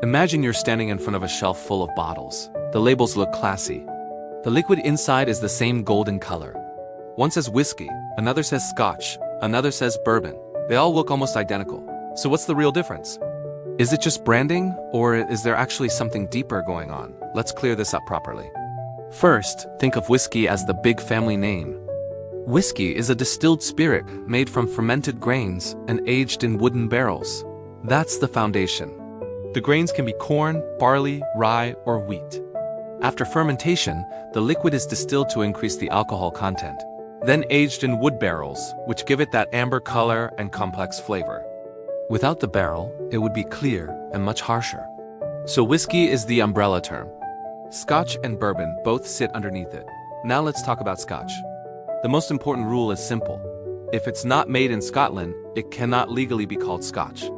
Imagine you're standing in front of a shelf full of bottles. The labels look classy. The liquid inside is the same golden color. One says whiskey, another says Scotch, another says bourbon. They all look almost identical. So what's the real difference? Is it just branding, or is there actually something deeper going on? Let's clear this up properly. First, think of whiskey as the big family name. Whiskey is a distilled spirit made from fermented grains and aged in wooden barrels. That's the foundation. The grains can be corn, barley, rye, or wheat. After fermentation, the liquid is distilled to increase the alcohol content, then aged in wood barrels, which give it that amber color and complex flavor. Without the barrel, it would be clear and much harsher. So whiskey is the umbrella term. Scotch and bourbon both sit underneath it. Now let's talk about Scotch. The most important rule is simple. If it's not made in Scotland, it cannot legally be called Scotch.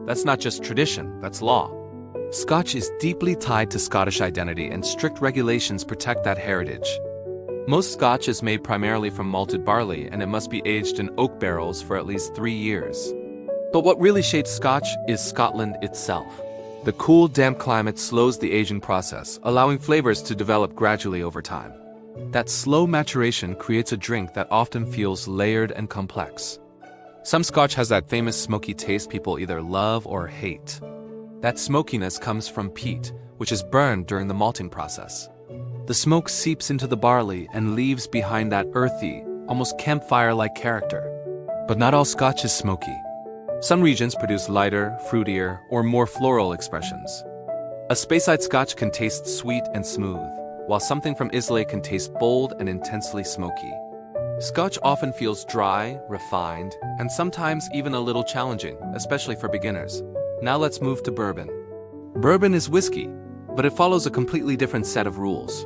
That's not just tradition, that's law. Scotch is deeply tied to Scottish identity, and strict regulations protect that heritage. Most Scotch is made primarily from malted barley, and it must be aged in oak barrels for at least 3 years. But what really shapes Scotch is Scotland itself. The cool, damp climate slows the aging process, allowing flavors to develop gradually over time. That slow maturation creates a drink that often feels layered and complex. Some Scotch has that famous smoky taste people either love or hate. That smokiness comes from peat, which is burned during the malting process. The smoke seeps into the barley and leaves behind that earthy, almost campfire-like character. But not all Scotch is smoky. Some regions produce lighter, fruitier, or more floral expressions. A Speyside Scotch can taste sweet and smooth, while something from Islay can taste bold and intensely smoky. Scotch often feels dry, refined, and sometimes even a little challenging, especially for beginners. Now let's move to bourbon. Bourbon is whiskey, but it follows a completely different set of rules.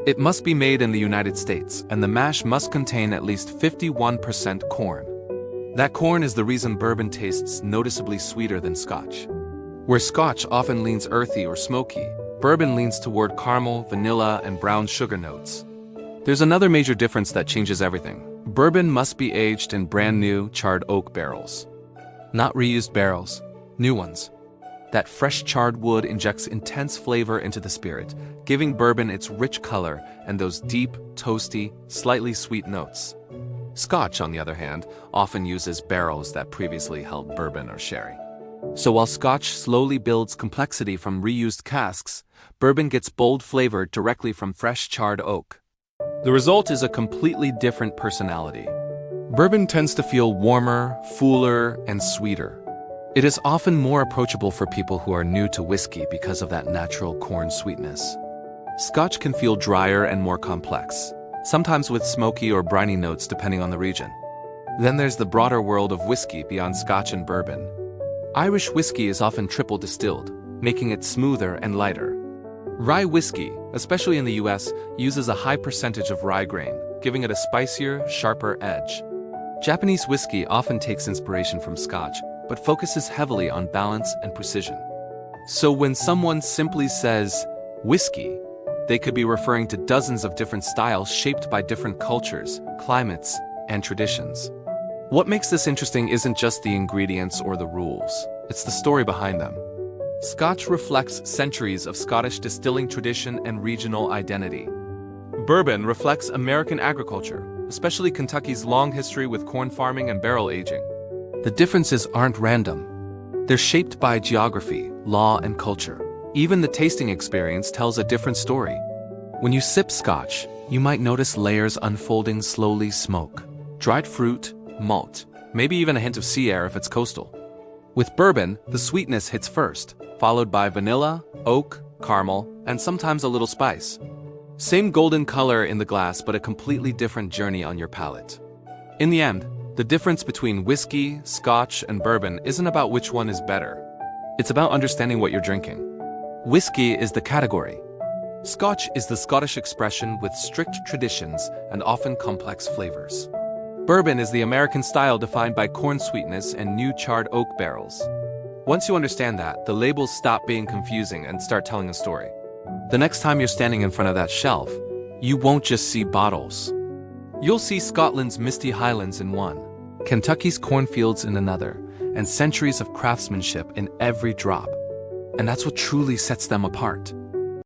It must be made in the United States, and the mash must contain at least 51% corn. That corn is the reason bourbon tastes noticeably sweeter than Scotch. Where Scotch often leans earthy or smoky, bourbon leans toward caramel, vanilla, and brown sugar notes. There's another major difference that changes everything. Bourbon must be aged in brand new, charred oak barrels. Not reused barrels, new ones. That fresh charred wood injects intense flavor into the spirit, giving bourbon its rich color and those deep, toasty, slightly sweet notes. Scotch, on the other hand, often uses barrels that previously held bourbon or sherry. So while Scotch slowly builds complexity from reused casks, bourbon gets bold flavor directly from fresh charred oak. The result is a completely different personality. Bourbon tends to feel warmer, fuller, and sweeter. It is often more approachable for people who are new to whiskey because of that natural corn sweetness. Scotch can feel drier and more complex, sometimes with smoky or briny notes depending on the region. Then there's the broader world of whiskey beyond Scotch and bourbon. Irish whiskey is often triple distilled, making it smoother and lighter. Rye whiskey, especially in the US, uses a high percentage of rye grain, giving it a spicier, sharper edge. Japanese whiskey often takes inspiration from Scotch, but focuses heavily on balance and precision. So when someone simply says, whiskey, they could be referring to dozens of different styles shaped by different cultures, climates, and traditions. What makes this interesting isn't just the ingredients or the rules, it's the story behind them. Scotch reflects centuries of Scottish distilling tradition and regional identity. Bourbon reflects American agriculture, especially Kentucky's long history with corn farming and barrel aging. The differences aren't random. They're shaped by geography, law, and culture. Even the tasting experience tells a different story. When you sip Scotch, you might notice layers unfolding slowly: smoke, dried fruit, malt, maybe even a hint of sea air if it's coastal. With bourbon, the sweetness hits first, followed by vanilla, oak, caramel, and sometimes a little spice. Same golden color in the glass, but a completely different journey on your palate. In the end, the difference between whiskey, Scotch, and bourbon isn't about which one is better. It's about understanding what you're drinking. Whiskey is the category. Scotch is the Scottish expression with strict traditions and often complex flavors. Bourbon is the American style defined by corn sweetness and new charred oak barrels. Once you understand that, the labels stop being confusing and start telling a story. The next time you're standing in front of that shelf, you won't just see bottles. You'll see Scotland's misty highlands in one, Kentucky's cornfields in another, and centuries of craftsmanship in every drop. And that's what truly sets them apart.